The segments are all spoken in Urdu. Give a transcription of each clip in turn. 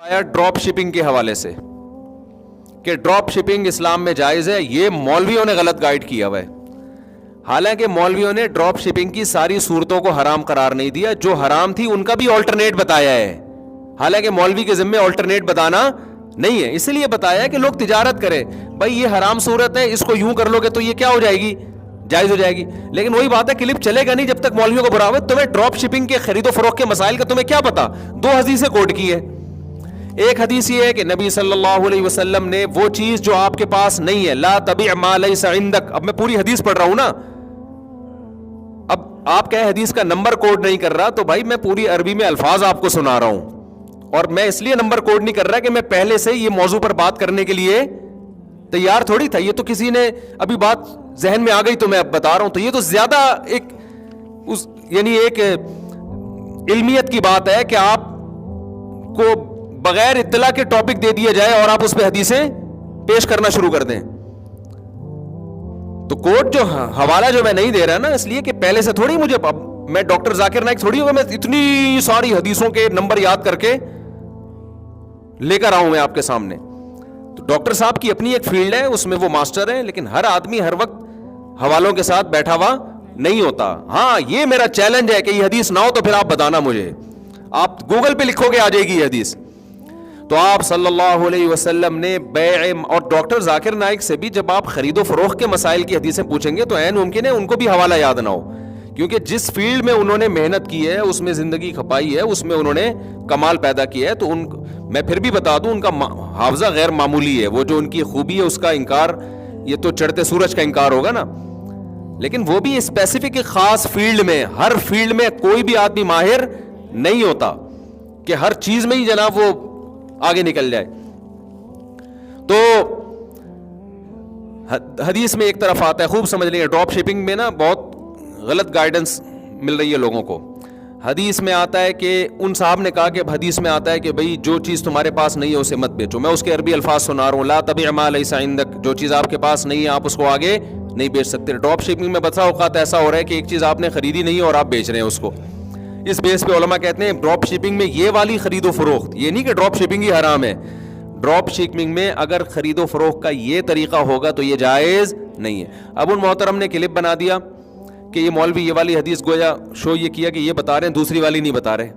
آیا ڈراپ شپنگ کے حوالے سے کہ ڈراپ شپنگ اسلام میں جائز ہے. یہ مولویوں نے غلط گائیڈ کیا ہوا ہے. حالانکہ مولویوں نے ڈراپ شپنگ کی ساری صورتوں کو حرام قرار نہیں دیا, جو حرام تھی ان کا بھی آلٹرنیٹ بتایا ہے. حالانکہ مولوی کے ذمہ آلٹرنیٹ بتانا نہیں ہے, اس لیے بتایا ہے کہ لوگ تجارت کریں. بھائی یہ حرام صورت ہے, اس کو یوں کر لو گے تو یہ کیا ہو جائے گی, جائز ہو جائے گی. لیکن وہی بات ہے, کلپ چلے گا نہیں جب تک مولویوں کو برا ہو. تمہیں ڈراپ شپنگ کے خرید و فروخت کے مسائل کا تمہیں کیا پتا؟ 2 حدیثیں کوٹ کی ہے. ایک حدیث یہ ہے کہ نبی صلی اللہ علیہ وسلم نے وہ چیز جو آپ کے پاس نہیں ہے, لا تبع ما لیس عندک. اب میں پوری حدیث پڑھ رہا ہوں نا, اب آپ کہیں حدیث کا نمبر کوڈ نہیں کر رہا, تو بھائی میں پوری عربی میں الفاظ آپ کو سنا رہا ہوں, اور میں اس لیے نمبر کوڈ نہیں کر رہا کہ میں پہلے سے یہ موضوع پر بات کرنے کے لیے تیار تھوڑی تھا. یہ تو کسی نے ابھی بات ذہن میں آ گئی تو میں اب بتا رہا ہوں. تو یہ تو زیادہ ایک علمیت کی بات ہے کہ آپ کو بغیر اطلاع کے ٹاپک دے دیا جائے اور آپ اس پہ حدیثیں پیش کرنا شروع کر دیں. تو کوڈ جو حوالہ جو میں نہیں دے رہا نا, اس لیے کہ پہلے سے تھوڑی مجھے, میں ڈاکٹر ذاکر نائک تھوڑی ہوگا, میں اتنی ساری حدیثوں کے نمبر یاد کر کے لے کر آؤں میں آپ کے سامنے. تو ڈاکٹر صاحب کی اپنی ایک فیلڈ ہے, اس میں وہ ماسٹر ہیں, لیکن ہر آدمی ہر وقت حوالوں کے ساتھ بیٹھا ہوا نہیں ہوتا. ہاں یہ میرا چیلنج ہے کہ یہ حدیث نہ ہو تو پھر آپ بتانا مجھے, آپ گوگل پہ لکھو گے آ جائے گی یہ حدیث. تو آپ صلی اللہ علیہ وسلم نے بیع, اور ڈاکٹر ذاکر نائک سے بھی جب آپ خرید و فروخت کے مسائل کی حدیثیں پوچھیں گے تو عین ممکن ہے ان کو بھی حوالہ یاد نہ ہو, کیونکہ جس فیلڈ میں انہوں نے محنت کی ہے, اس میں زندگی کھپائی ہے, اس میں انہوں نے کمال پیدا کیا ہے. تو میں پھر بھی بتا دوں, ان کا حافظہ غیر معمولی ہے. وہ جو ان کی خوبی ہے اس کا انکار, یہ تو چڑھتے سورج کا انکار ہوگا نا. لیکن وہ بھی اسپیسیفک ایک خاص فیلڈ میں, ہر فیلڈ میں کوئی بھی آدمی ماہر نہیں ہوتا کہ ہر چیز میں ہی جناب وہ آگے نکل جائے. تو حدیث میں ایک طرف آتا ہے, خوب سمجھ لیں, ڈراپ شپنگ میں نا بہت غلط گائیڈنس مل رہی ہے لوگوں کو. حدیث میں آتا ہے کہ ان صاحب نے کہا کہ حدیث میں آتا ہے کہ بھئی جو چیز تمہارے پاس نہیں ہے اسے مت بیچو. میں اس کے عربی الفاظ سنا رہا ہوں, لا تبع ما لیس عندک, جو چیز آپ کے پاس نہیں ہے آپ اس کو آگے نہیں بیچ سکتے. ڈراپ شپنگ میں بسا اوقات ایسا ہو رہا ہے کہ ایک چیز آپ نے خریدی نہیں ہے اور آپ بیچ رہے ہیں اس کو. اس بیس پہ علماء کہتے ہیں ڈراپ شپنگ میں یہ والی خرید و فروخت, یہ نہیں کہ ڈراپ شپنگ ہی حرام ہے, ڈراپ شپنگ میں اگر خرید و فروخت کا یہ طریقہ ہوگا تو یہ جائز نہیں ہے. اب ان محترم نے کلپ بنا دیا کہ یہ مولوی یہ والی حدیث گویا شو یہ کیا کہ یہ بتا رہے ہیں, دوسری والی نہیں بتا رہے.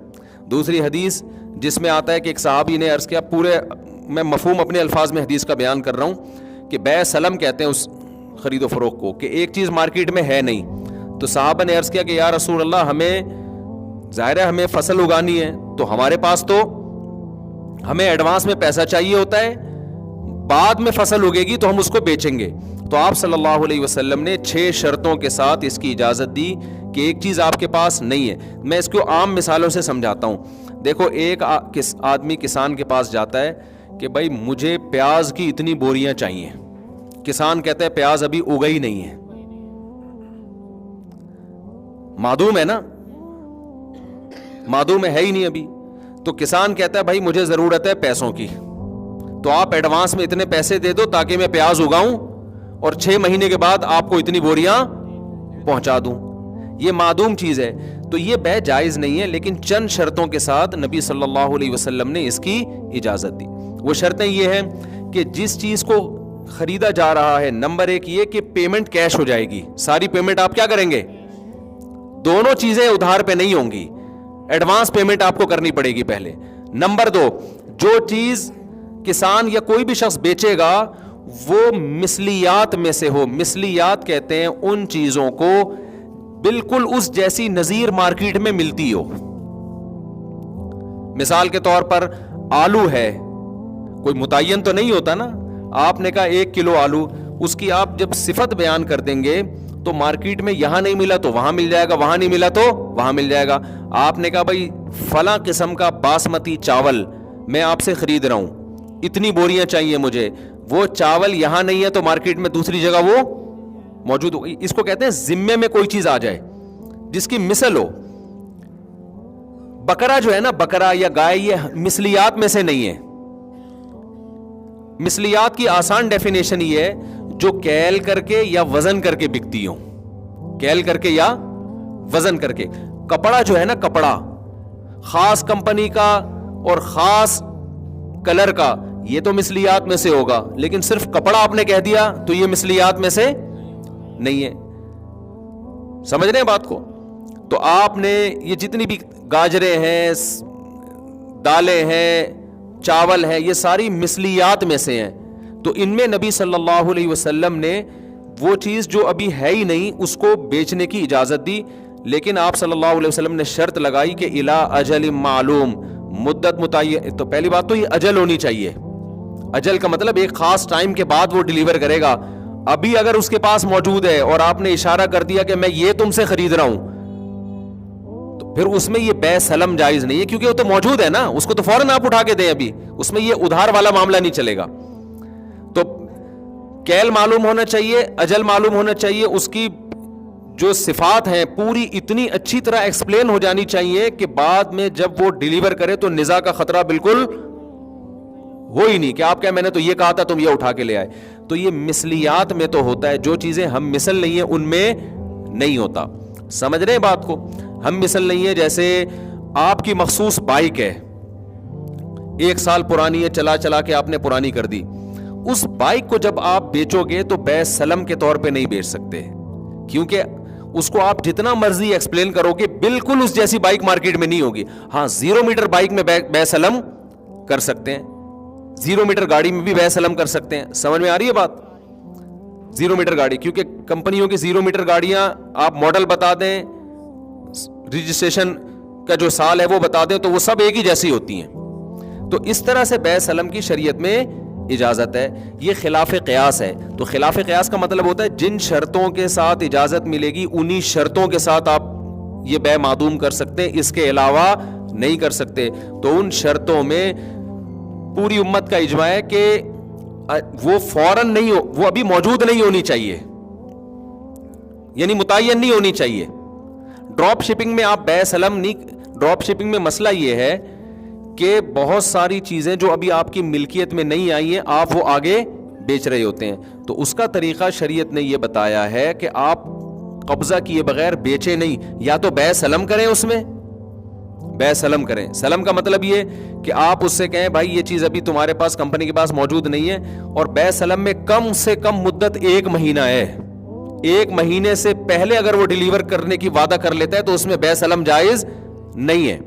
دوسری حدیث جس میں آتا ہے کہ ایک صحابی نے عرض کیا, پورے میں مفہوم اپنے الفاظ میں حدیث کا بیان کر رہا ہوں, کہ بیع سلم کہتے ہیں اس خرید و فروخت کو, کہ ایک چیز مارکیٹ میں ہے نہیں. تو صحابہ نے عرض کیا کہ یا رسول اللہ, ہمیں ظاہر ہے ہمیں فصل اگانی ہے, تو ہمارے پاس تو ہمیں ایڈوانس میں پیسہ چاہیے ہوتا ہے, بعد میں فصل اگے گی تو ہم اس کو بیچیں گے. تو آپ صلی اللہ علیہ وسلم نے 6 شرطوں کے ساتھ اس کی اجازت دی کہ ایک چیز آپ کے پاس نہیں ہے. میں اس کو عام مثالوں سے سمجھاتا ہوں. دیکھو, ایک آدمی کسان کے پاس جاتا ہے کہ بھائی مجھے پیاز کی اتنی بوریاں چاہیے. کسان کہتا ہے پیاز ابھی اگا ہی نہیں ہے, معدوم ہے نا, معدوم ہے ہی نہیں ابھی. تو کسان کہتا ہے بھائی مجھے ضرورت ہے پیسوں کی, تو آپ ایڈوانس میں اتنے پیسے دے دو تاکہ میں پیاز اگاؤں اور 6 مہینے کے بعد آپ کو اتنی بوریاں پہنچا دوں. یہ معدوم چیز ہے, تو یہ بیع جائز نہیں ہے, لیکن چند شرطوں کے ساتھ نبی صلی اللہ علیہ وسلم نے اس کی اجازت دی. وہ شرطیں یہ ہیں کہ جس چیز کو خریدا جا رہا ہے, نمبر 1 یہ کہ پیمنٹ کیش ہو جائے گی, ساری پیمنٹ آپ کیا کریں گے, دونوں چیزیں ادھار پہ نہیں ہوں گی, ایڈوانس پیمنٹ آپ کو کرنی پڑے گی پہلے. نمبر 2, جو چیز کسان یا کوئی بھی شخص بیچے گا وہ مثلیات میں سے ہو. مثلیات کہتے ہیں ان چیزوں کو بالکل اس جیسی نظیر مارکیٹ میں ملتی ہو. مثال کے طور پر آلو ہے, کوئی متعین تو نہیں ہوتا نا, آپ نے کہا 1 کلو آلو, اس کی آپ جب صفت بیان کر دیں گے تو مارکیٹ میں یہاں نہیں ملا تو وہاں مل جائے گا, وہاں نہیں ملا تو وہاں مل جائے گا. آپ نے کہا بھائی فلاں قسم کا باسمتی چاول میں آپ سے خرید رہا ہوں, اتنی بوریاں چاہیے مجھے, وہ چاول یہاں نہیں ہے تو مارکیٹ میں دوسری جگہ وہ موجود ہو. اس کو کہتے ہیں ذمے میں کوئی چیز آ جائے جس کی مثل ہو. بکرا جو ہے نا, بکرا یا گائے, یہ مثلیات میں سے نہیں ہے. مثلیات کی آسان ڈیفینیشن یہ ہے جو کیل کر کے یا وزن کر کے بکتی ہوں, کیل کر کے یا وزن کر کے. کپڑا جو ہے نا, کپڑا خاص کمپنی کا اور خاص کلر کا, یہ تو مثلیات میں سے ہوگا, لیکن صرف کپڑا آپ نے کہہ دیا تو یہ مثلیات میں سے نہیں ہے. سمجھ رہے ہیں بات کو؟ تو آپ نے یہ جتنی بھی گاجریں ہیں, دالیں ہیں, چاول ہے, یہ ساری مثلیات میں سے ہیں. تو ان میں نبی صلی اللہ علیہ وسلم نے وہ چیز جو ابھی ہے ہی نہیں اس کو بیچنے کی اجازت دی, لیکن آپ صلی اللہ علیہ وسلم نے شرط لگائی کہ الا اجل معلوم, مدت متعین. تو پہلی بات تو یہ اجل ہونی چاہیے. اجل کا مطلب ایک خاص ٹائم کے بعد وہ ڈیلیور کرے گا. ابھی اگر اس کے پاس موجود ہے اور آپ نے اشارہ کر دیا کہ میں یہ تم سے خرید رہا ہوں, تو پھر اس میں یہ بے سلم جائز نہیں ہے, کیونکہ وہ تو موجود ہے نا, اس کو تو فوراً آپ اٹھا کے دیں. ابھی اس میں یہ ادھار والا معاملہ نہیں چلے گا. تو کیل معلوم ہونا چاہیے, اجل معلوم ہونا چاہیے, اس کی جو صفات ہیں پوری اتنی اچھی طرح ایکسپلین ہو جانی چاہیے کہ بعد میں جب وہ ڈیلیور کرے تو نزاع کا خطرہ بالکل ہو ہی نہیں کہ آپ کیا میں نے تو یہ کہا تھا تم یہ اٹھا کے لے آئے. تو یہ مثلیات میں تو ہوتا ہے, جو چیزیں ہم مثل نہیں ہیں ان میں نہیں ہوتا. سمجھ رہے ہیں بات کو؟ ہم مثل نہیں ہے. جیسے آپ کی مخصوص بائک ہے, 1 سال پرانی ہے, چلا چلا کے آپ نے پرانی کر دی, اس بائک کو جب آپ بیچو گے تو بے سلم کے طور پہ نہیں بیچ سکتے, کیونکہ اس کو آپ جتنا مرضی ایکسپلین کرو گے بالکل اس جیسی بائک مارکیٹ میں نہیں ہوگی. ہاں 0 میٹر بائک میں بے سلم کر سکتے ہیں, 0 میٹر گاڑی میں بھی بے سلم کر سکتے ہیں. سمجھ میں آ رہی ہے بات؟ 0 میٹر گاڑی, کیونکہ کمپنیوں کی 0 میٹر گاڑیاں آپ ماڈل بتا دیں, رجسٹریشن کا جو سال ہے وہ بتا دیں, تو وہ سب ایک ہی جیسی ہوتی ہیں. تو اس طرح سے بے سلم کی شریعت میں اجازت ہے. یہ خلاف قیاس ہے. تو خلاف قیاس کا مطلب ہوتا ہے جن شرطوں کے ساتھ اجازت ملے گی انہی شرطوں کے ساتھ آپ یہ بے معدوم کر سکتے ہیں, اس کے علاوہ نہیں کر سکتے. تو ان شرطوں میں پوری امت کا اجماع ہے کہ وہ فوراً نہیں ہو, وہ ابھی موجود نہیں ہونی چاہیے, یعنی متعین نہیں ہونی چاہیے. ڈراپ شپنگ میں آپ بے سلم نہیں. ڈراپ شپنگ میں مسئلہ یہ ہے کہ بہت ساری چیزیں جو ابھی آپ کی ملکیت میں نہیں آئی ہیں آپ وہ آگے بیچ رہے ہوتے ہیں. تو اس کا طریقہ شریعت نے یہ بتایا ہے کہ آپ قبضہ کیے بغیر بیچے نہیں, یا تو بے سلم کریں, اس میں بے سلم کریں. سلم کا مطلب یہ کہ آپ اس سے کہیں بھائی یہ چیز ابھی تمہارے پاس کمپنی کے پاس موجود نہیں ہے, اور بے سلم میں کم سے کم مدت 1 مہینہ ہے. 1 مہینے سے پہلے اگر وہ ڈیلیور کرنے کی وعدہ کر لیتا ہے تو اس میں بے سلم جائز نہیں ہے.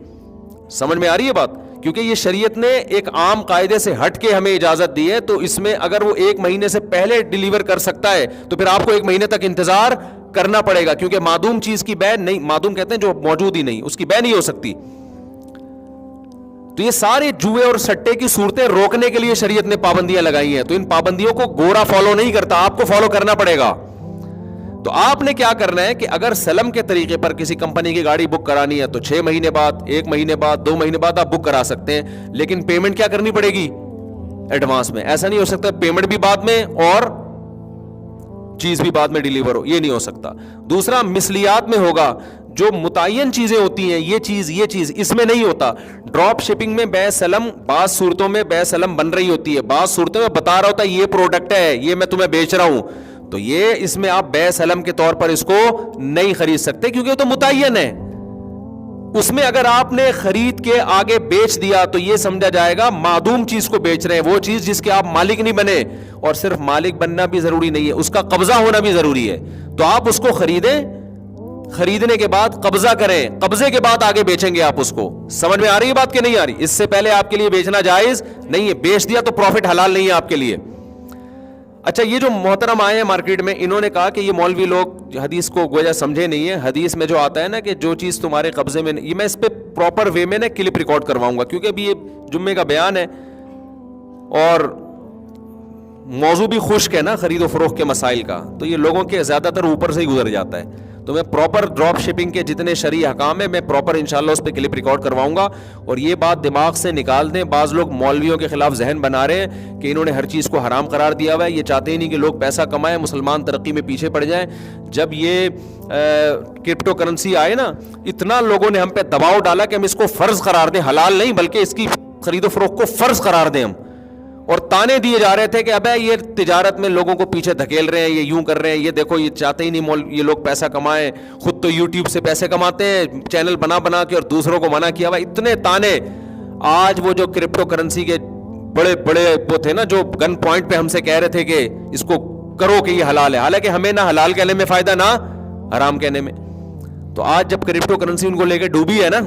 سمجھ میں آ رہی ہے بات؟ کیونکہ یہ شریعت نے ایک عام قاعدے سے ہٹ کے ہمیں اجازت دی ہے, تو اس میں اگر وہ 1 مہینے سے پہلے ڈیلیور کر سکتا ہے تو پھر آپ کو 1 مہینے تک انتظار کرنا پڑے گا, کیونکہ معدوم چیز کی بے نہیں, معدوم کہتے ہیں جو موجود ہی نہیں, اس کی بے نہیں ہو سکتی. تو یہ سارے جوئے اور سٹے کی صورتیں روکنے کے لیے شریعت نے پابندیاں لگائی ہیں. تو ان پابندیوں کو گورا فالو نہیں کرتا, آپ کو فالو کرنا پڑے گا. تو آپ نے کیا کرنا ہے کہ اگر سلم کے طریقے پر کسی کمپنی کی گاڑی بک کرانی ہے تو 6 مہینے بعد, 1 مہینے بعد, 2 مہینے بعد آپ بک کرا سکتے ہیں, لیکن پیمنٹ کیا کرنی پڑے گی؟ ایڈوانس میں. ایسا نہیں ہو سکتا پیمنٹ بھی بعد میں اور چیز بھی بعد میں ڈیلیور ہو, یہ نہیں ہو سکتا. دوسرا مثلیات میں ہوگا, جو متعین چیزیں ہوتی ہیں, یہ چیز اس میں نہیں ہوتا. ڈراپ شپنگ میں بے سلم بعض صورتوں میں بے سلم بن رہی ہوتی ہے, بعض صورتوں میں بتا رہا ہوتا ہے یہ پروڈکٹ ہے, یہ میں تمہیں بیچ رہا ہوں, تو یہ اس میں آپ بے سلم کے طور پر اس کو نہیں خرید سکتے, کیونکہ وہ تو متعین ہے. اس میں اگر آپ نے خرید کے آگے بیچ دیا تو یہ سمجھا جائے گا معدوم چیز کو بیچ رہے ہیں, وہ چیز جس کے آپ مالک نہیں بنے. اور صرف مالک بننا بھی ضروری نہیں ہے, اس کا قبضہ ہونا بھی ضروری ہے. تو آپ اس کو خریدیں, خریدنے کے بعد قبضہ کریں, قبضے کے بعد آگے بیچیں گے آپ اس کو. سمجھ میں آ رہی ہے بات کہ نہیں آ رہی؟ اس سے پہلے آپ کے لیے بیچنا جائز نہیں ہے, بیچ دیا تو پروفٹ حلال نہیں ہے آپ کے لیے. اچھا, یہ جو محترم آئے ہیں مارکیٹ میں, انہوں نے کہا کہ یہ مولوی لوگ حدیث کو گویا سمجھے نہیں ہے. حدیث میں جو آتا ہے نا کہ جو چیز تمہارے قبضے میں نہیں, یہ میں اس پہ پراپر وے میں نا کلپ ریکارڈ کرواؤں گا, کیونکہ ابھی یہ جمعے کا بیان ہے اور موضوع بھی خشک ہے نا خرید و فروخت کے مسائل کا, تو یہ لوگوں کے زیادہ تر اوپر سے ہی گزر جاتا ہے. تو میں پراپر ڈراپ شپنگ کے جتنے شرعی احکام ہیں میں پراپر انشاءاللہ اس پہ کلپ ریکارڈ کرواؤں گا. اور یہ بات دماغ سے نکال دیں, بعض لوگ مولویوں کے خلاف ذہن بنا رہے ہیں کہ انہوں نے ہر چیز کو حرام قرار دیا ہوا ہے, یہ چاہتے ہی نہیں کہ لوگ پیسہ کمائیں, مسلمان ترقی میں پیچھے پڑ جائیں. جب یہ کرپٹو کرنسی آئے نا, اتنا لوگوں نے ہم پہ دباؤ ڈالا کہ ہم اس کو فرض قرار دیں, حلال نہیں بلکہ اس کی خرید و فروخت کو فرض قرار دیں ہم. اور تانے دیے جا رہے تھے کہ ابے یہ تجارت میں لوگوں کو پیچھے دھکیل رہے ہیں, یہ یوں کر رہے ہیں, یہ دیکھو یہ چاہتے ہی نہیں یہ لوگ پیسہ کمائیں, خود تو یوٹیوب سے پیسے کماتے ہیں چینل بنا بنا کے اور دوسروں کو منع کیا ہوا. اتنے تانے. آج وہ جو کرپٹو کرنسی کے بڑے بڑے وہ تھے نا جو گن پوائنٹ پہ ہم سے کہہ رہے تھے کہ اس کو کرو کہ یہ حلال ہے, حالانکہ ہمیں نہ حلال کہنے میں فائدہ نہ حرام کہنے میں. تو آج جب کرپٹو کرنسی ان کو لے کے ڈوبی ہے نا,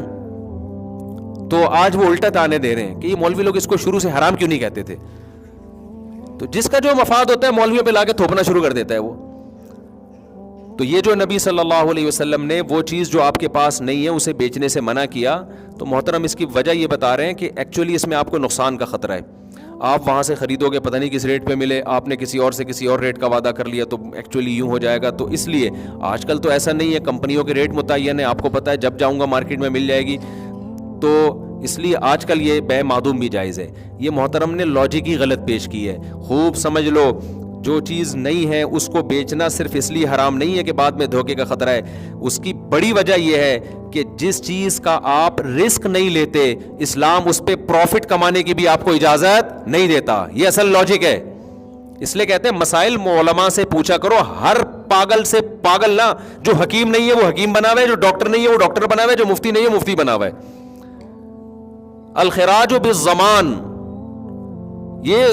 تو آج وہ الٹا تانے دے رہے ہیں کہ یہ مولوی لوگ اس کو شروع سے حرام کیوں نہیں کہتے تھے. تو جس کا جو مفاد ہوتا ہے مولویوں پہ لا کے تھوپنا شروع کر دیتا ہے وہ. تو یہ جو نبی صلی اللہ علیہ وسلم نے وہ چیز جو آپ کے پاس نہیں ہے اسے بیچنے سے منع کیا, تو محترم اس کی وجہ یہ بتا رہے ہیں کہ ایکچولی اس میں آپ کو نقصان کا خطرہ ہے. آپ وہاں سے خریدو گے, پتہ نہیں کس ریٹ پہ ملے, آپ نے کسی اور سے کسی اور ریٹ کا وعدہ کر لیا تو ایکچولی یوں ہو جائے گا. تو اس لیے آج کل تو ایسا نہیں ہے, کمپنیوں کے ریٹ متعین ہے, آپ کو پتہ ہے جب جاؤں گا مارکیٹ میں مل جائے گی. تو اس لیے آج کل یہ بے معدوم بھی جائز ہے. یہ محترم نے لاجک ہی غلط پیش کی ہے. خوب سمجھ لو, جو چیز نہیں ہے اس کو بیچنا صرف اس لیے حرام نہیں ہے کہ بعد میں دھوکے کا خطرہ ہے. اس کی بڑی وجہ یہ ہے کہ جس چیز کا آپ رسک نہیں لیتے, اسلام اس پہ پروفٹ کمانے کی بھی آپ کو اجازت نہیں دیتا. یہ اصل لاجک ہے. اس لیے کہتے ہیں مسائل علماء سے پوچھا کرو. ہر پاگل سے پاگل نہ, جو حکیم نہیں ہے وہ حکیم بنا ہوا ہے, جو ڈاکٹر نہیں ہے وہ ڈاکٹر بنا ہوا ہے, جو مفتی نہیں ہے مفتی بنا ہوا ہے. الخراج بالضمان, یہ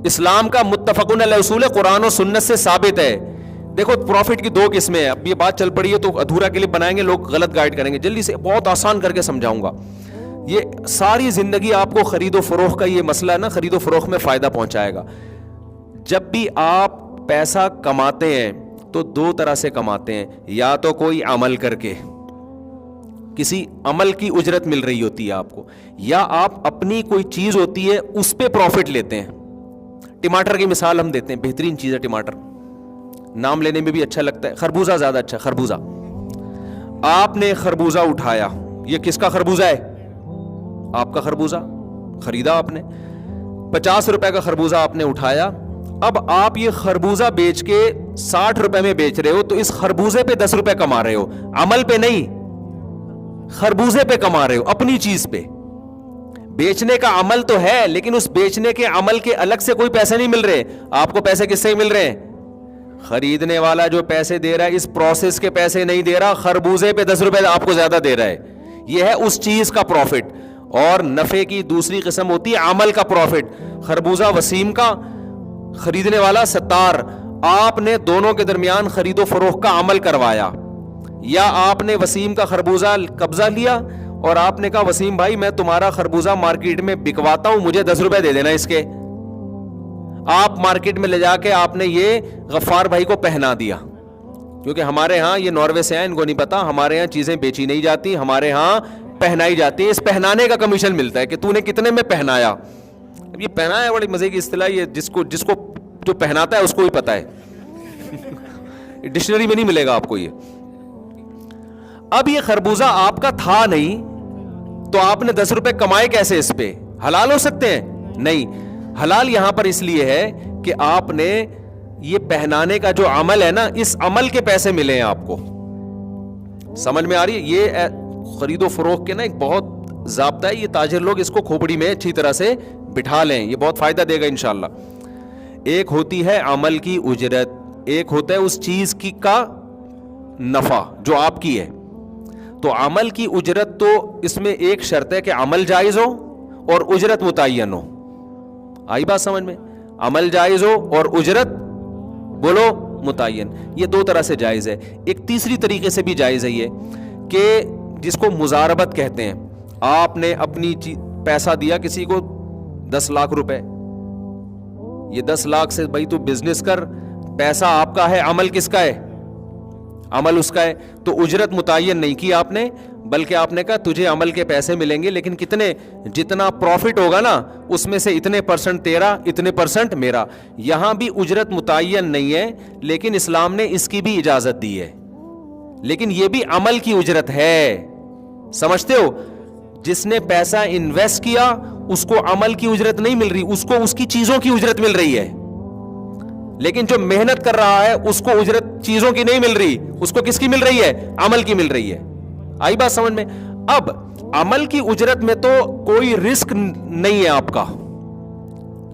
اسلام کا متفقن علیہ اصول ہے, قرآن و سنت سے ثابت ہے. دیکھو پروفٹ کی دو قسمیں ہیں. اب یہ بات چل پڑی ہے تو ادھورا کلپ بنائیں گے, لوگ غلط گائیڈ کریں گے. جلدی سے بہت آسان کر کے سمجھاؤں گا. یہ ساری زندگی آپ کو خرید و فروخت کا یہ مسئلہ ہے نا, خرید و فروخت میں فائدہ پہنچائے گا. جب بھی آپ پیسہ کماتے ہیں تو دو طرح سے کماتے ہیں, یا تو کوئی عمل کر کے, کسی عمل کی اجرت مل رہی ہوتی ہے آپ کو, یا آپ اپنی کوئی چیز ہوتی ہے اس پہ پروفٹ لیتے ہیں. ٹماٹر کی مثال ہم دیتے ہیں, بہترین چیز ہے ٹماٹر, نام لینے میں بھی اچھا لگتا ہے. خربوزہ زیادہ اچھا. خربوزہ, آپ نے خربوزہ اٹھایا, یہ کس کا خربوزہ ہے؟ آپ کا خربوزہ خریدا آپ نے, 50 روپے کا خربوزہ آپ نے اٹھایا. اب آپ یہ خربوزہ بیچ کے 60 روپے میں بیچ رہے ہو, تو اس خربوزے پہ 10 روپے کما رہے ہو, عمل پہ نہیں, خربوزے پہ کما رہے ہو, اپنی چیز پہ. بیچنے کا عمل تو ہے, لیکن اس بیچنے کے عمل کے الگ سے کوئی پیسے نہیں مل رہے. آپ کو پیسے کس سے مل رہے ہیں؟ خریدنے والا جو پیسے دے رہا ہے اس پروسیس کے پیسے نہیں دے رہا, خربوزے پہ 10 روپے آپ کو زیادہ دے رہا ہے. یہ ہے اس چیز کا پروفٹ. اور نفع کی دوسری قسم ہوتی ہے عمل کا پروفٹ. خربوزہ وسیم کا, خریدنے والا ستار. آپ نے دونوں کے درمیان خرید و فروخت کا عمل کروایا, یا آپ نے وسیم کا خربوزہ قبضہ لیا اور آپ نے کہا وسیم بھائی میں تمہارا خربوزہ مارکیٹ میں بکواتا ہوں, مجھے 10 روپے دے دینا اس کے. آپ مارکیٹ میں لے جا کے آپ نے یہ غفار بھائی کو پہنا دیا, کیونکہ ہمارے ہاں, یہ ناروے سے ہیں, ان کو نہیں پتا, ہمارے ہاں چیزیں بیچی نہیں جاتی, ہمارے ہاں پہنائی جاتی ہے. اس پہنانے کا کمیشن ملتا ہے کہ تو نے کتنے میں پہنایا. اب یہ پہنا ہے بڑی مزے کی اصطلاح, یہ جس کو جو پہناتا ہے اس کو ہی پتا ہے, ڈکشنری میں نہیں ملے گا آپ کو یہ. اب یہ خربوزہ آپ کا تھا نہیں, تو آپ نے 10 روپے کمائے کیسے اس پہ؟ حلال ہو سکتے ہیں؟ نہیں. حلال یہاں پر اس لیے ہے کہ آپ نے یہ پہنانے کا جو عمل ہے نا, اس عمل کے پیسے ملے ہیں آپ کو. سمجھ میں آ رہی ہے؟ یہ خرید و فروخت کے نا ایک بہت ضابطہ ہے, یہ تاجر لوگ اس کو کھوپڑی میں اچھی طرح سے بٹھا لیں, یہ بہت فائدہ دے گا انشاءاللہ. ایک ہوتی ہے عمل کی اجرت, ایک ہوتا ہے اس چیز کی کا نفع جو آپ کی ہے. تو عمل کی اجرت تو اس میں ایک شرط ہے کہ عمل جائز ہو اور اجرت متعین ہو. آئی بات سمجھ میں؟ عمل جائز ہو اور اجرت بولو متعین. یہ دو طرح سے جائز ہے. ایک تیسری طریقے سے بھی جائز ہے یہ کہ جس کو مزاربت کہتے ہیں. آپ نے اپنی پیسہ دیا کسی کو 10 لاکھ روپے, یہ 10 لاکھ سے بھائی تو بزنس کر, پیسہ آپ کا ہے, عمل کس کا ہے؟ عمل اس کا ہے. تو اجرت متعین نہیں کی آپ نے, بلکہ آپ نے کہا تجھے عمل کے پیسے ملیں گے, لیکن کتنے, جتنا پروفٹ ہوگا نا اس میں سے اتنے % تیرا, اتنے % میرا. یہاں بھی اجرت متعین نہیں ہے, لیکن اسلام نے اس کی بھی اجازت دی ہے, لیکن یہ بھی عمل کی اجرت ہے. سمجھتے ہو؟ جس نے پیسہ انویسٹ کیا اس کو عمل کی اجرت نہیں مل رہی, اس کو اس کی چیزوں کی اجرت مل رہی ہے. لیکن جو محنت کر رہا ہے اس کو اجرت چیزوں کی نہیں مل رہی, اس کو کس کی مل رہی ہے؟ عمل کی مل رہی ہے. آئی بات سمجھ میں؟ اب عمل کی اجرت میں تو کوئی رسک نہیں ہے آپ کا,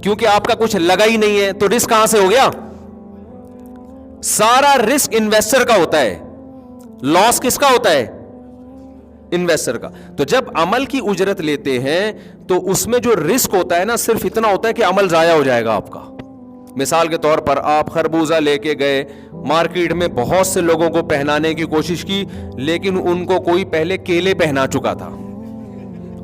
کیونکہ آپ کا کچھ لگا ہی نہیں ہے, تو رسک کہاں سے ہو گیا؟ سارا رسک انویسٹر کا ہوتا ہے, لاس کس کا ہوتا ہے؟ انویسٹر کا. تو جب عمل کی اجرت لیتے ہیں تو اس میں جو رسک ہوتا ہے نا صرف اتنا ہوتا ہے کہ عمل ضائع ہو جائے گا آپ کا. مثال کے طور پر آپ خربوزہ لے کے گئے مارکیٹ میں, بہت سے لوگوں کو پہنانے کی کوشش کی, لیکن ان کو کوئی پہلے کیلے پہنا چکا تھا,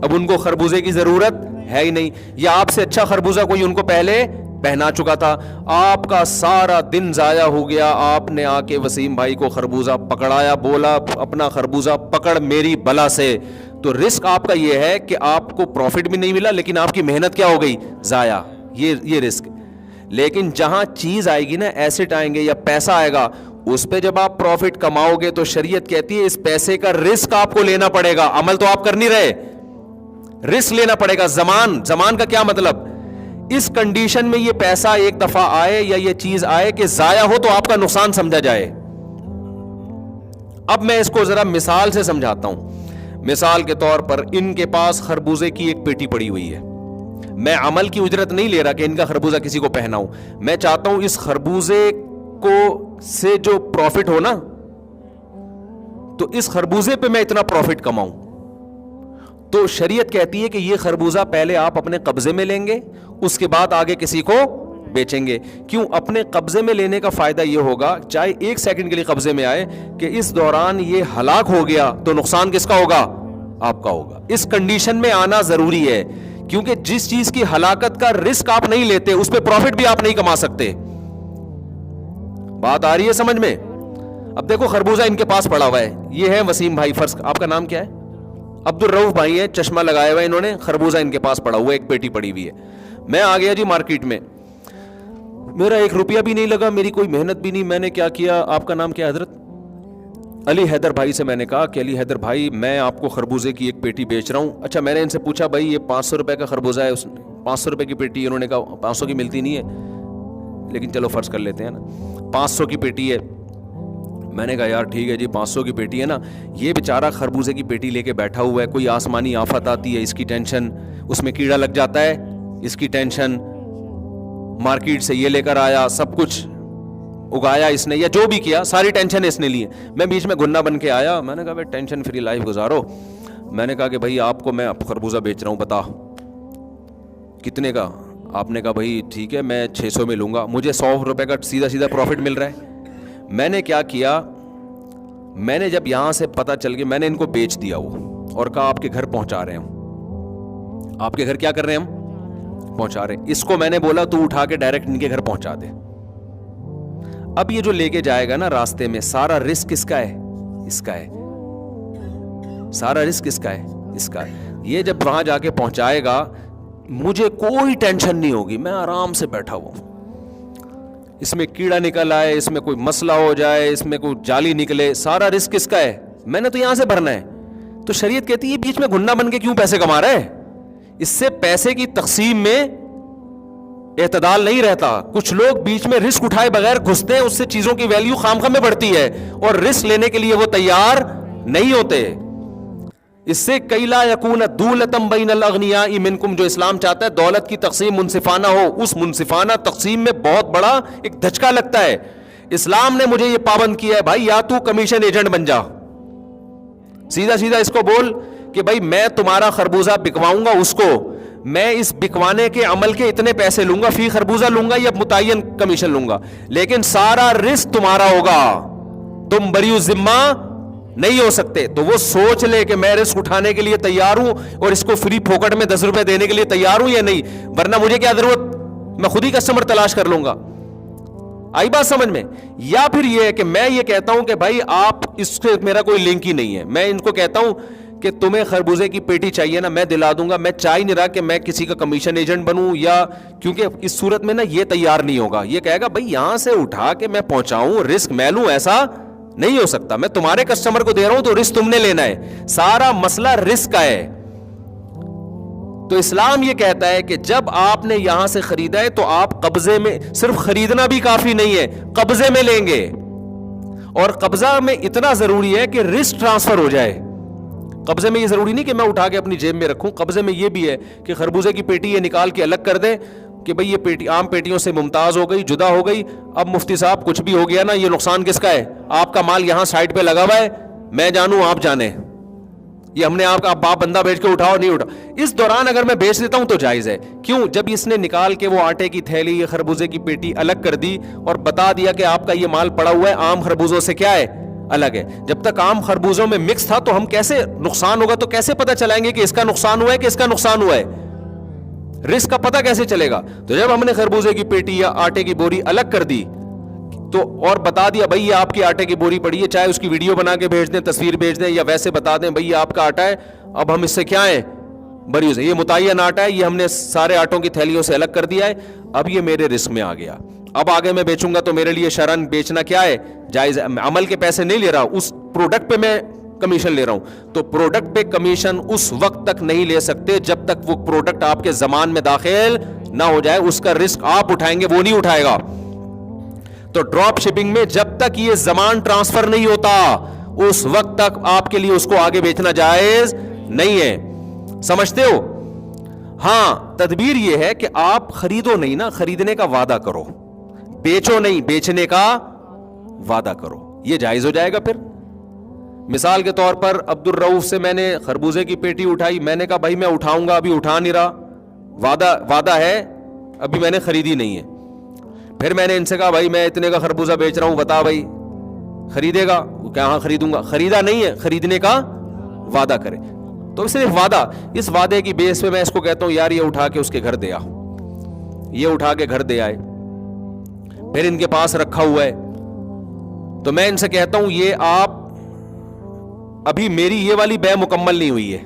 اب ان کو خربوزے کی ضرورت ہے ہی نہیں, یا آپ سے اچھا خربوزہ کوئی ان کو پہلے پہنا چکا تھا. آپ کا سارا دن ضائع ہو گیا. آپ نے آ کے وسیم بھائی کو خربوزہ پکڑایا, بولا اپنا خربوزہ پکڑ میری بلا سے. تو رسک آپ کا یہ ہے کہ آپ کو پروفٹ بھی نہیں ملا, لیکن آپ کی محنت کیا ہو گئی, ضائع. یہ رسک. لیکن جہاں چیز آئے گی نا, ایسٹ آئیں گے یا پیسہ آئے گا, اس پہ جب آپ پروفٹ کماؤ گے تو شریعت کہتی ہے اس پیسے کا رسک آپ کو لینا پڑے گا. عمل تو آپ کر نہیں رہے, رسک لینا پڑے گا. زمان کا کیا مطلب, اس کنڈیشن میں یہ پیسہ ایک دفعہ آئے یا یہ چیز آئے کہ ضائع ہو تو آپ کا نقصان سمجھا جائے. اب میں اس کو ذرا مثال سے سمجھاتا ہوں. مثال کے طور پر ان کے پاس خربوزے کی ایک پیٹی پڑی ہوئی ہے. میں عمل کی اجرت نہیں لے رہا کہ ان کا خربوزہ کسی کو پہناؤں, میں چاہتا ہوں اس خربوزے کو سے جو پروفٹ ہو نا, تو اس خربوزے پہ میں اتنا پروفٹ کماؤں. تو شریعت کہتی ہے کہ یہ خربوزہ پہلے آپ اپنے قبضے میں لیں گے, اس کے بعد آگے کسی کو بیچیں گے. کیوں؟ اپنے قبضے میں لینے کا فائدہ یہ ہوگا, چاہے ایک سیکنڈ کے لیے قبضے میں آئے, کہ اس دوران یہ ہلاک ہو گیا تو نقصان کس کا ہوگا, آپ کا ہوگا. اس کنڈیشن میں آنا ضروری ہے, کیونکہ جس چیز کی ہلاکت کا رسک آپ نہیں لیتے اس پہ پروفٹ بھی آپ نہیں کما سکتے. بات آ رہی ہے سمجھ میں؟ اب دیکھو خربوزہ ان کے پاس پڑا ہوا ہے, یہ ہے وسیم بھائی, فرض آپ کا نام کیا ہے, عبد الرؤف بھائی ہے, چشمہ لگایا ہوا ہے انہوں نے, خربوزہ ان کے پاس پڑا ہوا ہے, ایک پیٹی پڑی ہوئی ہے. میں آ گیا جی مارکیٹ میں, میرا 1 روپیہ بھی نہیں لگا, میری کوئی محنت بھی نہیں. میں نے کیا کیا, آپ کا نام کیا حضرت, علی حیدر بھائی سے میں نے کہا کہ علی حیدر بھائی میں آپ کو خربوزے کی ایک پیٹی بیچ رہا ہوں. اچھا, میں نے ان سے پوچھا بھائی یہ 500 روپے کا خربوزہ ہے, 500 روپے کی پیٹی ہے. انہوں نے کہا 500 کی ملتی نہیں ہے, لیکن چلو فرض کر لیتے ہیں نا 500 کی پیٹی ہے. میں نے کہا یار ٹھیک ہے جی 500 کی پیٹی ہے نا. یہ بیچارہ خربوزے کی پیٹی لے کے بیٹھا ہوا ہے, کوئی آسمانی آفت آتی ہے اس کی ٹینشن, اس میں کیڑا لگ جاتا ہے اس کی ٹینشن, مارکیٹ سے یہ لے کر آیا, سب کچھ اگایا اس نے یا جو بھی کیا, ساری ٹینشن اس نے لی ہے. میں بیچ میں گنا بن کے آیا, میں نے کہا بھائی ٹینشن فری لائف گزارو. میں نے کہا کہ بھائی آپ کو میں خربوزہ بیچ رہا ہوں, بتا کتنے کا. آپ نے کہا بھائی ٹھیک ہے میں 600 میں لوں گا. مجھے 100 روپے کا سیدھا پروفٹ مل رہا ہے. میں نے کیا کیا, میں نے جب یہاں سے پتہ چل گیا, میں نے ان کو بیچ دیا وہ, اور کہا آپ کے گھر پہنچا رہے ہیں ہم. آپ کے گھر کیا کر رہے ہیں ہم, پہنچا رہے ہیں. اس کو میں نے بولا تو اٹھا کے ڈائریکٹ ان کے گھر پہنچا دے. اب یہ جو لے کے جائے گا نا راستے میں, سارا رسک کس کا ہے, اس کا ہے. سارا رسک کس کا ہے, اس کا ہے. یہ جب وہاں جا کے پہنچائے گا مجھے کوئی ٹینشن نہیں ہوگی, میں آرام سے بیٹھا ہوں. اس میں کیڑا نکل آئے, اس میں کوئی مسئلہ ہو جائے, اس میں کوئی جالی نکلے, سارا رسک کس کا ہے, میں نے تو یہاں سے بھرنا ہے. تو شریعت کہتی ہے بیچ میں گھننا بن کے کیوں پیسے کما رہے. اس سے پیسے کی تقسیم میں اعتدال نہیں رہتا. کچھ لوگ بیچ میں رسک اٹھائے بغیر گھستے ہیں, اس سے چیزوں کی ویلیو خام میں بڑھتی ہے, اور رسک لینے کے لیے وہ تیار نہیں ہوتے. اس سے کئی لا یکون دولتم بین الاغنیاء منکم, جو اسلام چاہتا ہے دولت کی تقسیم منصفانہ ہو, اس منصفانہ تقسیم میں بہت بڑا ایک دھچکا لگتا ہے. اسلام نے مجھے یہ پابند کیا ہے بھائی یا تو کمیشن ایجنٹ بن جا, سیدھا اس کو بول کہ بھائی میں تمہارا خربوزہ بکواؤں گا, اس کو میں اس بکوانے کے عمل کے اتنے پیسے لوں گا, فی خربوزہ لوں گا یا متعین کمیشن لوں گا, لیکن سارا رسک تمہارا ہوگا, تم بری ذمہ نہیں ہو سکتے. تو وہ سوچ لے کہ میں رسک اٹھانے کے لیے تیار ہوں اور اس کو فری پھوکٹ میں 10 روپے دینے کے لیے تیار ہوں یا نہیں, ورنہ مجھے کیا ضرورت, میں خود ہی کسٹمر تلاش کر لوں گا. آئی بات سمجھ میں؟ یا پھر یہ ہے کہ میں یہ کہتا ہوں کہ بھائی آپ اس سے میرا کوئی لنک ہی نہیں ہے, میں ان کو کہتا ہوں کہ تمہیں خربوزے کی پیٹی چاہیے نا, میں دلا دوں گا. میں چاہ ہی نہیں رہا کہ میں کسی کا کمیشن ایجنٹ بنوں, یا کیونکہ اس صورت میں نا یہ تیار نہیں ہوگا, یہ کہے گا بھائی یہاں سے اٹھا کے میں پہنچاؤں, رسک میں لوں, ایسا نہیں ہو سکتا. میں تمہارے کسٹمر کو دے رہا ہوں تو رسک تم نے لینا ہے, سارا مسئلہ رسک کا ہے. تو اسلام یہ کہتا ہے کہ جب آپ نے یہاں سے خریدا ہے تو آپ قبضے میں, صرف خریدنا بھی کافی نہیں ہے, قبضے میں لیں گے. اور قبضہ میں اتنا ضروری ہے کہ رسک ٹرانسفر ہو جائے. قبضے میں یہ ضروری نہیں کہ میں اٹھا کے اپنی جیب میں رکھوں, قبضے میں یہ بھی ہے کہ خربوزے کی پیٹی یہ نکال کے الگ کر دے کہ بھئی یہ پیٹی عام پیٹیوں سے ممتاز ہو گئی, جدا ہو گئی. اب مفتی صاحب کچھ بھی ہو گیا نا, یہ نقصان کس کا ہے, آپ کا مال یہاں سائٹ پہ لگا ہوا ہے, میں جانوں آپ جانیں, یہ ہم نے آپ کا باپ بندہ بھیج کے اٹھاؤ نہیں اٹھا. اس دوران اگر میں بیچ دیتا ہوں تو جائز ہے. کیوں؟ جب اس نے نکال کے وہ آٹے کی تھیلی یا خربوزے کی پیٹی الگ کر دی اور بتا دیا کہ آپ کا یہ مال پڑا ہوا ہے عام خربوزوں سے کیا ہے الگ ہے. جب تک عام خربوزوں میں مکس تھا تو ہم کیسے نقصان ہوگا تو کیسے پتہ چلائیں گے کہ اس کا نقصان ہوا ہے کہ اس کا نقصان ہوا ہے؟ رسک کا پتہ کیسے چلے گا؟ تو جب ہم نے خربوزے کی پیٹی یا آٹے کی بوری الگ کر دی تو اور بتا دیا بھائی یہ آپ کی آٹے کی بوری پڑی ہے, چاہے اس کی ویڈیو بنا کے بھیج دیں, تصویر بھیج دیں, یا ویسے بتا دیں بھائی یہ آپ کا آٹا ہے, اب ہم اس سے کیا ہے بریوز ہے, یہ متعین آٹا ہے, یہ ہم نے سارے آٹوں کی تھیلیوں سے الگ کر دیا ہے, اب یہ میرے رسک میں آ گیا, اب آگے میں بیچوں گا تو میرے لیے شرعاً بیچنا کیا ہے جائز ہے. عمل کے پیسے نہیں لے رہا, اس پروڈکٹ پہ میں کمیشن لے رہا ہوں. تو پروڈکٹ پہ کمیشن اس وقت تک نہیں لے سکتے جب تک وہ پروڈکٹ آپ کے زمان میں داخل نہ ہو جائے, اس کا رسک آپ اٹھائیں گے, وہ نہیں اٹھائے گا. تو ڈراپ شپنگ میں جب تک یہ زمان ٹرانسفر نہیں ہوتا اس وقت تک آپ کے لیے اس کو آگے بیچنا جائز نہیں ہے. سمجھتے ہو؟ ہاں, تدبیر یہ ہے کہ آپ خریدو نہیں نا, خریدنے کا وعدہ کرو, بیچو نہیں, بیچنے کا وعدہ کرو, یہ جائز ہو جائے گا. پھر مثال کے طور پر عبد الرؤف سے میں نے خربوزے کی پیٹی اٹھائی, میں نے کہا بھائی میں اٹھاؤں گا, ابھی اٹھا نہیں رہا, وعدہ ہے, ابھی میں نے خریدی نہیں ہے. پھر میں نے ان سے کہا بھائی میں اتنے کا خربوزہ بیچ رہا ہوں, بتا بھائی خریدے گا؟ وہ کہ ہاں خریدوں گا. خریدا نہیں ہے, خریدنے کا وعدہ کرے. تو صرف وعدہ, اس وعدے کی بیس پہ میں اس کو کہتا ہوں یار یہ اٹھا کے اس کے گھر دے آ, یہ اٹھا کے گھر دے آئے, پھر ان کے پاس رکھا ہوا ہے. تو میں ان سے کہتا ہوں یہ آپ ابھی میری یہ والی بے مکمل نہیں ہوئی ہے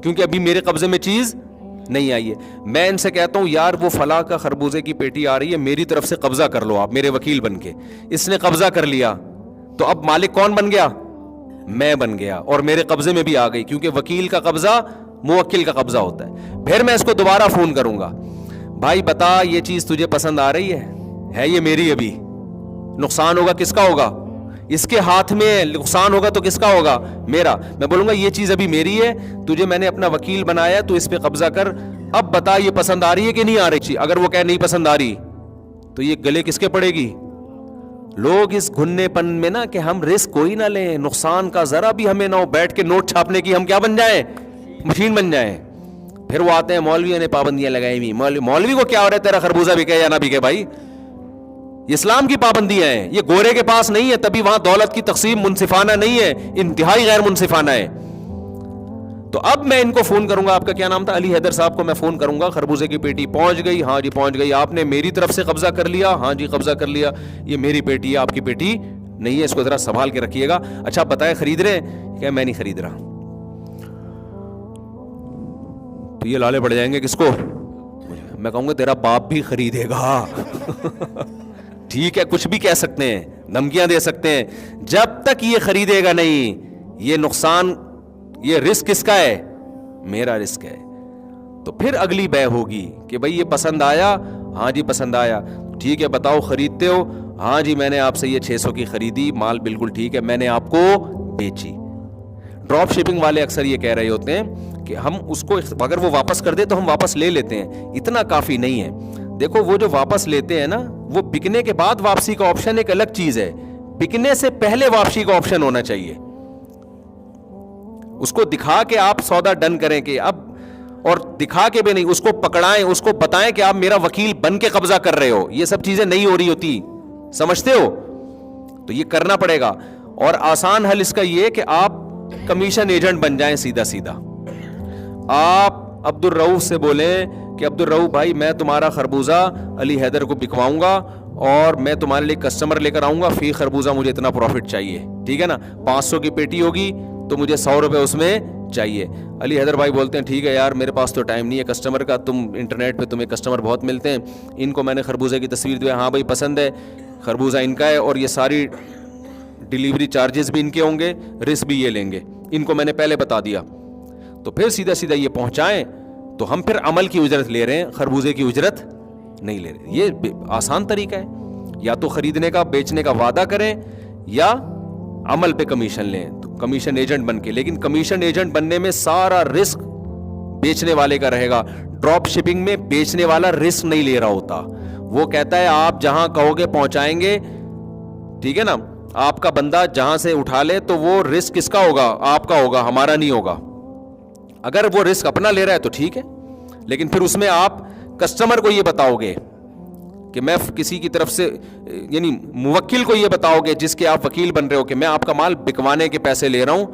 کیونکہ ابھی میرے قبضے میں چیز نہیں آئی ہے. میں ان سے کہتا ہوں یار وہ فلاں کا خربوزے کی پیٹی آ رہی ہے, میری طرف سے قبضہ کر لو آپ میرے وکیل بن کے. اس نے قبضہ کر لیا تو اب مالک کون بن گیا؟ میں بن گیا, اور میرے قبضے میں بھی آ گئی, کیونکہ وکیل کا قبضہ موکل کا قبضہ ہوتا ہے. پھر میں اس کو دوبارہ فون کروں گا, بھائی بتا یہ چیز تجھے پسند آ رہی ہے یہ میری, ابھی نقصان ہوگا کس کا ہوگا؟ اس کے ہاتھ میں. نقصان ہوگا تو کس کا ہوگا؟ میرا. میں بولوں گا یہ چیز ابھی میری ہے, تجھے میں نے اپنا وکیل بنایا, تو اس پہ قبضہ کر, اب بتا یہ پسند آ رہی ہے کہ نہیں آ رہی. اگر وہ کہے نہیں پسند آ رہی تو یہ گلے کس کے پڑے گی؟ لوگ اس گھننے پن میں نا کہ ہم رسک کوئی نہ لیں, نقصان کا ذرا بھی ہمیں نہ ہو, بیٹھ کے نوٹ چھاپنے کی ہم کیا بن جائیں؟ مشین بن جائیں. پھر وہ آتے ہیں مولویوں نے پابندیاں لگائی ہوئی, مولوی کو کیا ہو رہا ہے تیرا خربوزہ بکے یا نہ بکے؟ بھائی اسلام کی پابندیاں ہیں, یہ گورے کے پاس نہیں ہے, تبھی وہاں دولت کی تقسیم منصفانہ نہیں ہے, انتہائی غیر منصفانہ ہے. تو اب میں ان کو فون کروں گا, آپ کا کیا نام تھا؟ علی حیدر صاحب کو میں فون کروں گا, خربوزے کی پیٹی پہنچ گئی؟ ہاں جی پہنچ گئی. آپ نے میری طرف سے قبضہ کر لیا؟ ہاں جی قبضہ کر لیا. یہ میری پیٹی ہے, آپ کی پیٹی نہیں ہے, اس کو ذرا سنبھال کے رکھیے گا. اچھا بتائیں خرید رہے ہیں؟ کہ میں نہیں خرید رہا. تو یہ لالے پڑ جائیں گے کس کو؟ میں کہوں گا تیرا باپ بھی خریدے گا. ٹھیک ہے, کچھ بھی کہہ سکتے ہیں, دھمکیاں دے سکتے ہیں, جب تک یہ خریدے گا نہیں, یہ نقصان, یہ رسک کس کا ہے؟ میرا رسک ہے. تو پھر اگلی بے ہوگی کہ بھئی یہ پسند آیا؟ ہاں جی پسند آیا. ٹھیک ہے بتاؤ خریدتے ہو؟ ہاں جی میں نے آپ سے یہ 600 کی خریدی, مال بالکل ٹھیک ہے, میں نے آپ کو بیچی. ڈراپ شپنگ والے اکثر یہ کہہ رہے ہوتے ہیں کہ ہم اس کو اگر وہ واپس کر دے تو ہم واپس لے لیتے ہیں. اتنا کافی نہیں ہے. دیکھو وہ جو واپس لیتے ہیں نا, وہ بکنے کے بعد واپسی کا آپشن ایک الگ چیز ہے, بکنے سے پہلے واپسی کا آپشن ہونا چاہیے. اس کو دکھا کے آپ سودا ڈن کریں کہ اب, اور دکھا کے بھی نہیں, اس کو پکڑائیں, اس کو بتائیں کہ آپ میرا وکیل بن کے قبضہ کر رہے ہو. یہ سب چیزیں نہیں ہو رہی ہوتی, سمجھتے ہو؟ تو یہ کرنا پڑے گا. اور آسان حل اس کا یہ کہ آپ کمیشن ایجنٹ بن جائیں. سیدھا سیدھا آپ عبد الرؤف سے بولیں کہ عبد الرؤف بھائی میں تمہارا خربوزہ علی حیدر کو بکواؤں گا, اور میں تمہارے لیے کسٹمر لے کر آؤں گا, فی خربوزہ مجھے اتنا پروفٹ چاہیے. ٹھیک ہے نا, 500 کی پیٹی ہوگی تو مجھے 100 روپے اس میں چاہیے. علی حیدر بھائی بولتے ہیں ٹھیک ہے یار میرے پاس تو ٹائم نہیں ہے کسٹمر کا, تم انٹرنیٹ پہ تمہیں کسٹمر بہت ملتے ہیں, ان کو میں نے خربوزے کی تصویر دی, ہاں بھائی پسند ہے, خربوزہ ان کا ہے, اور یہ ساری ڈیلیوری چارجز بھی ان کے ہوں گے, رسک بھی یہ لیں گے, ان کو میں نے پہلے بتا دیا. تو پھر سیدھا سیدھا یہ پہنچائیں تو ہم پھر عمل کی اجرت لے رہے ہیں, خربوزے کی اجرت نہیں لے رہے. یہ آسان طریقہ ہے, یا تو خریدنے کا بیچنے کا وعدہ کریں یا عمل پہ کمیشن لیں, تو کمیشن ایجنٹ بن کے. لیکن کمیشن ایجنٹ بننے میں سارا رسک بیچنے والے کا رہے گا. ڈراپ شپنگ میں بیچنے والا رسک نہیں لے رہا ہوتا, وہ کہتا ہے آپ جہاں کہو گے پہنچائیں گے. ٹھیک ہے نا, آپ کا بندہ جہاں سے اٹھا لے تو وہ رسک کس کا ہوگا؟ آپ کا ہوگا, ہمارا نہیں ہوگا. اگر وہ رسک اپنا لے رہا ہے تو ٹھیک ہے, لیکن پھر اس میں آپ کسٹمر کو یہ بتاؤ گے کہ میں کسی کی طرف سے, یعنی موکل کو یہ بتاؤ گے جس کے آپ وکیل بن رہے ہو کہ میں آپ کا مال بکوانے کے پیسے لے رہا ہوں,